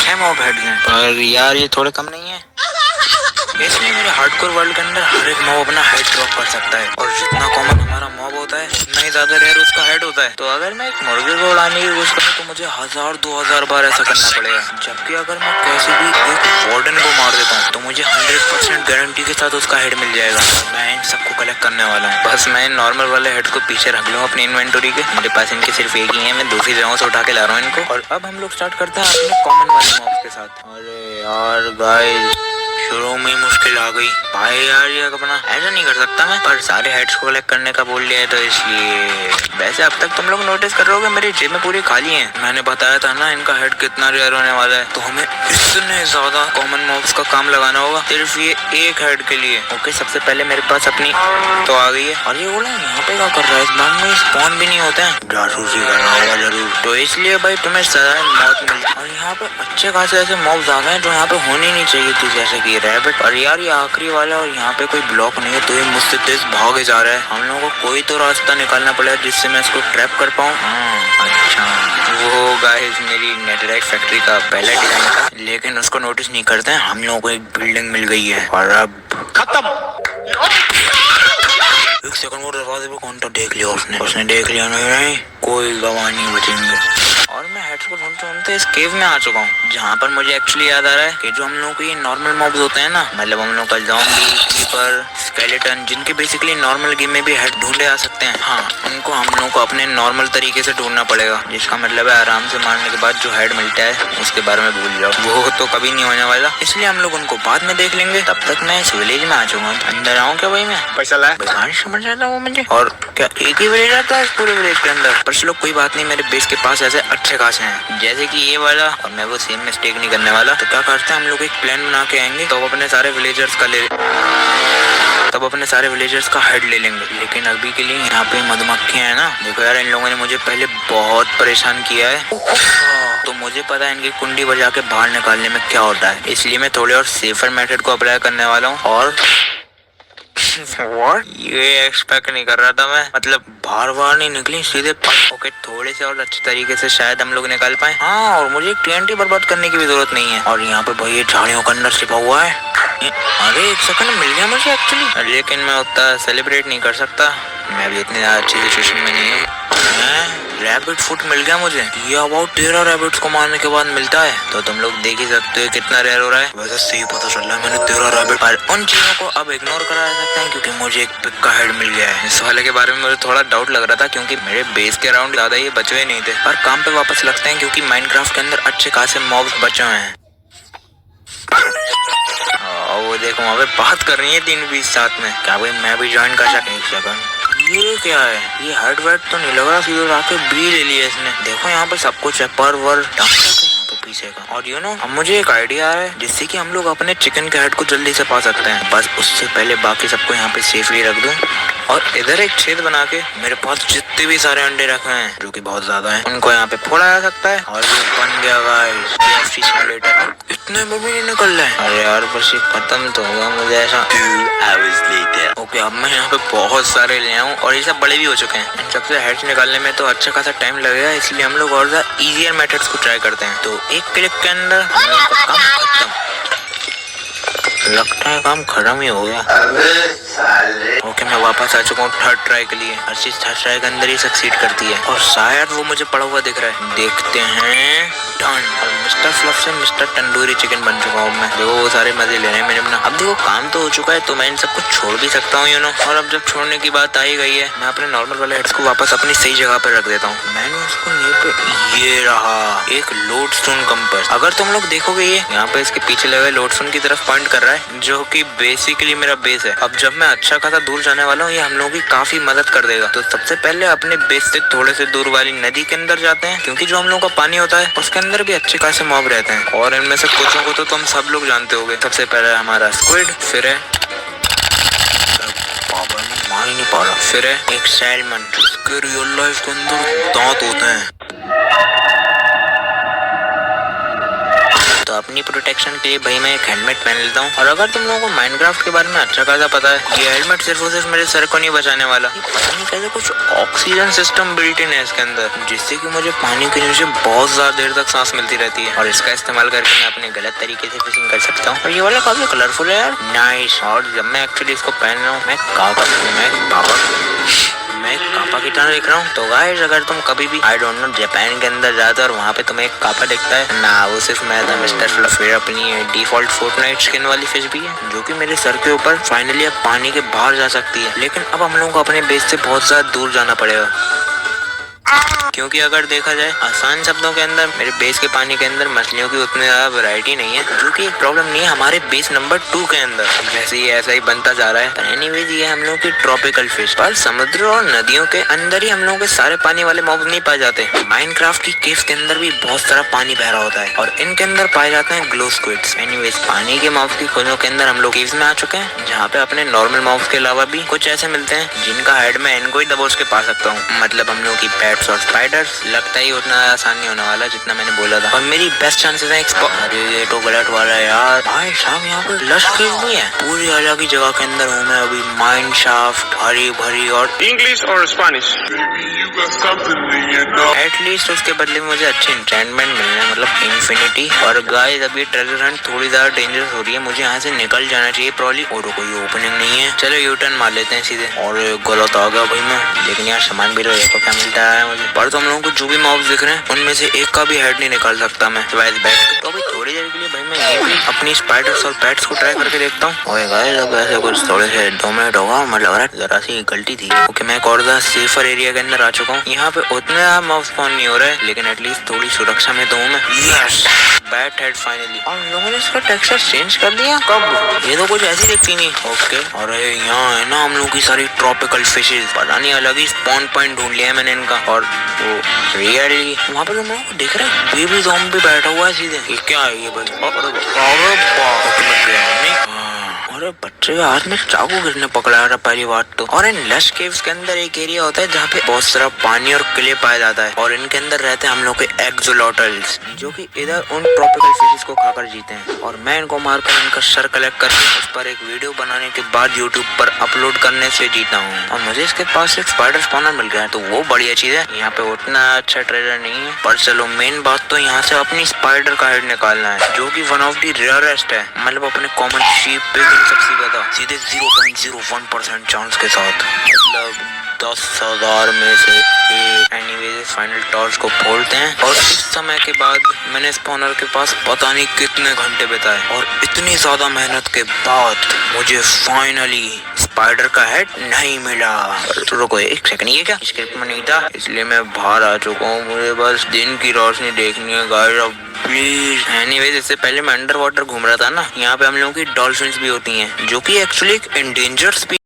6 mob heads हैं, पर यार ये थोड़े कम नहीं है। इसलिए मेरे हार्डकोर वर्ल्ड के अंदर हर एक मॉब अपना हेड ड्रॉप कर सकता है, और जितना कॉमन हमारा मॉब होता है उतना ही ज्यादा रेयर उसका हेड होता है। तो अगर मैं एक मुर्गे को उड़ाने की कोशिश करूँ तो मुझे 1000-2000 बार ऐसा करना पड़ेगा, जबकि अगर मैं कैसे भी एक वार्डन को मार देता हूँ तो मुझे 100% गारंटी के साथ उसका हेड मिल जाएगा। मैं इन सबको कलेक्ट करने वाला हूँ। बस मैं नॉर्मल वाले हेड को पीछे रख लूँ अपनी इन्वेंटरी के, मेरे पास इनके सिर्फ एक ही है, मैं दूसरी जगहों से उठा के ला रहा हूँ इनको। और अब हम लोग स्टार्ट करते हैं अपने कॉमन वाले मॉब्स के साथ। अरे यार गाइस, शुरू में ही मुश्किल आ गई भाई। यार ये अपना ऐसा नहीं कर सकता मैं, पर सारे हेड्स को कलेक्ट करने का बोल लिया है तो इसलिए। वैसे अब तक तुम लोग नोटिस कर रहे हो कि मेरी जेब में पूरी खाली है। मैंने बताया था ना इनका हेड कितना रेयर होने वाला है, तो हमें इतने ज्यादा कॉमन मॉब्स का काम लगाना होगा सिर्फ ये एक हेड के लिए। ओके, सबसे पहले मेरे पास अपनी तो आ गई है। और ये बोला यहाँ पे क्या कर रहा है, इस बाग में स्पॉन भी नहीं होते हैं, जासूसी कर रहा होगा जरूर, तो इसलिए भाई तुम्हें सजा मौत मिल। और यहाँ पे अच्छे खासे ऐसे मॉब्स आ गए हैं जो यहाँ पे होने नहीं चाहिए थी, जैसे कि रैबिट। और यार ये आखिरी वाला, और यहाँ पे कोई ब्लॉक नहीं है तो ये मुझसे तेज भागे जा रहा है। हम लोगों को कोई तो रास्ता निकालना पड़ेगा जिससे मैं इसको ट्रैप कर पाऊँ। अच्छा, वो गाइस मेरी नेटरैक फैक्ट्री का पहला डिजाइन था, लेकिन उसको नोटिस नहीं करते हैं। हम लोगों को एक बिल्डिंग मिल गई है और अब खत्म। एक सेकंड, वो दरवाजे पे कौन था देख लिया उसने देख लिया नहीं, कोई गवाह नहीं बचेंगे। और मैं हेड्स को ढूंढते इस केव में आ चुका हूँ, जहाँ पर मुझे एक्चुअली याद आ रहा है कि जो हम लोगों को ये नॉर्मल मॉब्स होते हैं ना, मतलब हम लोग का ज़ॉम्बी, क्रीपर, स्केलेटन, जिनके बेसिकली नॉर्मल गेम में भी हेड ढूंढे आ सकते हैं, हाँ उनको हम लोगों को अपने नॉर्मल तरीके से ढूंढना पड़ेगा। जिसका मतलब है आराम से मारने के बाद जो हेड मिलता है उसके बारे में भूल जाओ, वो तो कभी नहीं होने वाला, इसलिए हम लोग उनको बाद में देख लेंगे। तब तक मैं इस विलेज में आ चुका हूँ। अंदर आऊँ क्या भाई? मैं पैसा लाया, समझ जाता हूँ मुझे। और क्या एक ही विलेज आता है इस पूरे विलेज के अंदर? पर चलो कोई बात नहीं, मेरे बेस के पास ऐसे अच्छे खासे हैं जैसे कि ये वाला, और मैं वो सेम मिस्टेक नहीं करने वाला। तो क्या करते हैं हम लोग एक प्लान बना के आएंगे, तो अपने सारे विलेजर्स का हेड ले लेंगे। लेकिन अभी के लिए यहाँ पे मधुमक्खियाँ हैं ना, देखो यार इन लोगों ने मुझे पहले बहुत परेशान किया है, तो मुझे पता है इनकी कुंडी बजा के बाहर निकालने में क्या होता है, इसलिए मैं थोड़े और सेफर मेथड को अप्लाई करने वाला हूँ। और What? ये एक्सपेक्ट नहीं कर रहा था मैं, मतलब बार नहीं निकली सीधे। ओके, थोड़े से और अच्छे तरीके से शायद हम लोग निकाल पाए। हाँ, और मुझे TNT बर्बाद करने की भी जरूरत नहीं है। और यहाँ पे भाई ये झाड़ियों के अंदर छिपा हुआ है। अरे एक सेकंड, मिल गया मुझे एक्चुअली, लेकिन मैं उतना सेलिब्रेट नहीं कर सकता, मैं भी इतनी अच्छी सिचुएशन में नहीं हूँ। रैबिट फुट मिल गया मुझे, ये अबाउट 13 रैबिट्स को मारने के बाद मिलता है, तो तुम लोग देख ही सकते हो कितना रेयर हो रहा है। वैसे सही पता चल रहा है मैंने 13 रैबिट, पर उन चीजों को अब इग्नोर करा सकते हैं क्योंकि मुझे एक पिक का हेड मिल गया है। इस वाले के बारे में मुझे थोड़ा डाउट लग रहा था क्योंकि मेरे बेस के अराउंड ज्यादा ये बचे हुए नहीं थे, पर काम पे वापस लगते हैं क्योंकि माइनक्राफ्ट के अंदर अच्छे खासे मॉब्स बचे हुए हैं। वो देखो वहाँ पे बात कर रही है 3-20 साथ में, क्या भाई मैं भी ज्वाइन कर सकता? एक सेकंड, ये क्या है? ये हेड वेड तो नहीं लग रहा, सीधे आके बी ले लिया इसने। देखो यहाँ पे सब कुछ है, पर वर पीछे का। और यू नो, अब मुझे एक आइडिया है जिससे कि हम लोग अपने चिकन के हेड को जल्दी से पा सकते हैं। बस उससे पहले बाकी सबको यहाँ पे सेफली रख दूं, और इधर एक छेद बना के मेरे पास जितने भी सारे अंडे रखे हैं, जो कि बहुत ज्यादा हैं, उनको यहाँ पे फोड़ा जा सकता है। और ये बन गया गाइस KFC सिमुलेटर। इतने में भी नहीं निकल रहे हैं। अरे यार बस ये खत्म तो होगा मुझे ऐसा। 2 hours later। ओके, अब मैं यहाँ पे बहुत सारे ले आऊँ और ये सब बड़े भी हो चुके हैं। इन सबसे हेड्स निकालने में तो अच्छा खासा टाइम लगेगा, इसलिए हम लोग और ज्यादा इजियर मेथड्स को ट्राई करते हैं। तो एक क्लिक के अंदर हम लोग का काम खत्म। लगता है काम खत्म ही हो गया। ओके, मैं वापस आ चुका हूँ थर्ड ट्राई के लिए। हर चीज थर्ड ट्राई के अंदर ही सक्सीड करती है, और शायद वो मुझे पड़ा हुआ दिख रहा है। देखते हैं, डन। और मिस्टर फ्लफ से मिस्टर तंदूरी चिकन बन चुका हूँ मैं। देखो वो सारे मजे ले रहे हैं मेरे अपना। अब देखो काम तो हो चुका है, तो मैं इन सबको छोड़ भी सकता हूँ, यू नो। और अब जब छोड़ने की बात आ ही गई है, मैं अपने नॉर्मल वाले हेड्स को वापस अपनी सही जगह पर रख देता हूँ। मैंने उसको यहीं पे, ये रहा एक लोडस्टोन कंपास। अगर तुम लोग देखोगे ये यहाँ पे इसके पीछे लगे लोडस्टोन की तरफ पॉइंट कर रहा है, जो कि बेसिकली मेरा बेस है। अब जब मैं अच्छा खासा दूर जाने वाला हूँ, ये हम लोगों की काफी मदद कर देगा। तो सबसे पहले अपने बेस से थोड़े से दूर वाली नदी के अंदर जाते हैं, क्योंकि जो हम लोगों का पानी होता है उसके अंदर भी अच्छे खासे मॉब रहते हैं, और इनमें से कुछ को तो तुम सब लोग जानते होगे। सबसे पहले हमारा स्क्विड, फिर है मार ही नहीं पा रहा, फिर है एक सैल्मन जिसके रियल लाइफ के अंदर दांत होते हैं, तो अपनी प्रोटेक्शन के लिए भाई मैं एक हेलमेट पहन लेता हूँ। और अगर तुम लोगों को माइनक्राफ्ट के बारे में अच्छा खासा पता है, ये हेलमेट सिर्फ और सिर्फ मेरे सर को नहीं बचाने वाला, पता नहीं कैसे कुछ ऑक्सीजन सिस्टम बिल्ट इन है इसके अंदर, जिससे कि मुझे पानी के नीचे बहुत ज्यादा देर तक सांस मिलती रहती है। और इसका इस्तेमाल करके मैं अपने गलत तरीके से फिशिंग कर सकता हूँ। और ये वाला काफी कलरफुल है यार, नाइस। और जब मैं एक्चुअली इसको पहन रहा हूँ मैं कापा की तरह दिख रहा हूँ। तो गाइस अगर तुम कभी भी आई डोंट नो जापान के अंदर जाते और वहाँ पे तुम्हें एक कापा दिखता है ना, वो सिर्फ मैं था मिस्टर फ्लफी अपनी डिफॉल्ट फोर्टनाइट स्किन वाली फिश भी है, जो कि मेरे सर के ऊपर फाइनली अब पानी के बाहर जा सकती है। लेकिन अब हम लोगों को अपने बेस से बहुत ज्यादा दूर जाना पड़ेगा, क्योंकि अगर देखा जाए आसान शब्दों के अंदर मेरे बेस के पानी के अंदर मछलियों की उतनी ज्यादा वैरायटी नहीं है, जो कि एक प्रॉब्लम नहीं है हमारे बेस नंबर 2 के अंदर। जैसे ये ऐसा ही बनता जा रहा है। पर एनीवेज ये हम लोग की ट्रॉपिकल फिश। पर समुद्र और नदियों के अंदर ही हम लोगों के सारे पानी वाले मॉब्स नहीं पाए जाते। माइनक्राफ्ट की केव्स के अंदर भी बहुत सारा पानी बह रहा होता है और इनके अंदर पाए जाते हैं ग्लो स्क्विड्स। एनीवेज पानी के मॉब्स की खोजों के अंदर हम लोग केव्स में आ चुके हैं, जहाँ पे अपने नॉर्मल मॉब्स के अलावा भी कुछ ऐसे मिलते हैं जिनका हेड मैं इनको ही दबोच के पा सकता हूँ। मतलब हम लोग की पेट्स और स्पाइडर्स। लगता ही उतना आसान नहीं होने वाला जितना मैंने बोला था। और मेरी बेस्ट चांसेस है अरे ये तो गलत वाला है यार। भाई साहब यहाँ पर लश केव नहीं है, पूरी अलग ही जगह के अंदर हूँ मैं अभी। माइन शाफ्ट हरी भरी और इंग्लिश और स्पेनिश एटलीस्ट उसके बदले में मुझे अच्छे एंटरटेनमेंट मिलने, मतलब इन्फिनिटी। और गाइस अभी ट्रेजर हंट थोड़ी ज्यादा डेंजरस हो रही है, मुझे यहाँ से निकल जाना चाहिए प्रॉब्ली। और कोई ओपनिंग नहीं है, चलो यू टर्न मार लेते हैं सीधे। और गलत आ गया भाई मैं, लेकिन यार सामान भी देखो क्या मिलता है मुझे। पर तुम लोगों को जो भी मॉब्स दिख रहे हैं उनमें से एक का भी हेड नहीं निकाल सकता मैं। तो अभी थोड़ी देर के लिए भाई मैं ये भी अपनी स्पाइडर्स और पेट्स को ट्राई करके देखता हूँ। ओए गाइस अब ऐसे कुछ थोड़े से 2 मिनट होगा, मतलब लग रहा है जरा सी गलती थी। ओके मैं एक और सेफर एरिया के अंदर आ चुका हूँ। यहाँ पे उतने मॉब्स स्पॉन नहीं हो रहे, लेकिन एटलीस्ट थोड़ी सुरक्षा में तो हूँ मैं। Yes bat head finally. और लोगों ने इसका टेक्सचर चेंज कर दिया कब? ये तो कुछ ऐसी दिखती नहीं। ओके अरे यहाँ है ना हम लोग की सारी ट्रॉपिकल फिशेज, पता नहीं अलग ही स्पॉन पॉइंट ढूंढ लिया है मैंने इनका। और वो रियली वहाँ पे तुम लोगों को दिख रहा है बेबी ज़ॉम्बी बैठा हुआ है सीधे। ये क्या है ये भाई? अरे बच्चे के हाथ में चाकू किसने पकड़ा है पहली बात तो। और इन लश केव्स के अंदर एक एरिया होता है जहाँ पे बहुत सारा पानी और क्ले पाया जाता है, और इनके अंदर रहते हैं हम लोग के एक्सोलॉटल्स, जो कि इधर उन ट्रॉपिकल फिशेस को खाकर जीते हैं। और मैं इनको मारकर इनका सर कलेक्ट करके उस पर एक वीडियो बनाने के बाद यूट्यूब पर अपलोड करने से जीता हूँ। और मुझे इसके पास एक स्पाइडर स्पॉनर मिल गया है, तो वो बढ़िया चीज है। यहाँ पे उतना अच्छा ट्रेजर नहीं है, पर चलो मेन बात तो यहाँ से अपनी स्पाइडर का हेड निकालना है, जो कि वन ऑफ द रेयरेस्ट है। मतलब अपने कॉमन शीप पे सबसे ज्यादा सीधे 0.01% चांस के साथ, मतलब 10,000 में से एक। एनीवेज फाइनल टॉर्च को फोड़ते हैं। और इस समय के बाद मैंने स्पॉनर के पास पता नहीं कितने घंटे बिताए, और इतनी ज्यादा मेहनत के बाद मुझे फाइनली स्पाइडर का हेड नहीं मिला। रुको एक सेकंड, ये क्या स्क्रिप्ट में नहीं था, इसलिए मैं बाहर आ चुका हूँ। मुझे बस दिन की रोशनी देखनी है गाइस अब प्लीज। एनीवेज इससे पहले मैं अंडर वाटर घूम रहा था ना, यहाँ पे हम लोगों की डॉल्फिन्स भी होती हैं, जो कि एक्चुअली एक एंडेंजर्ड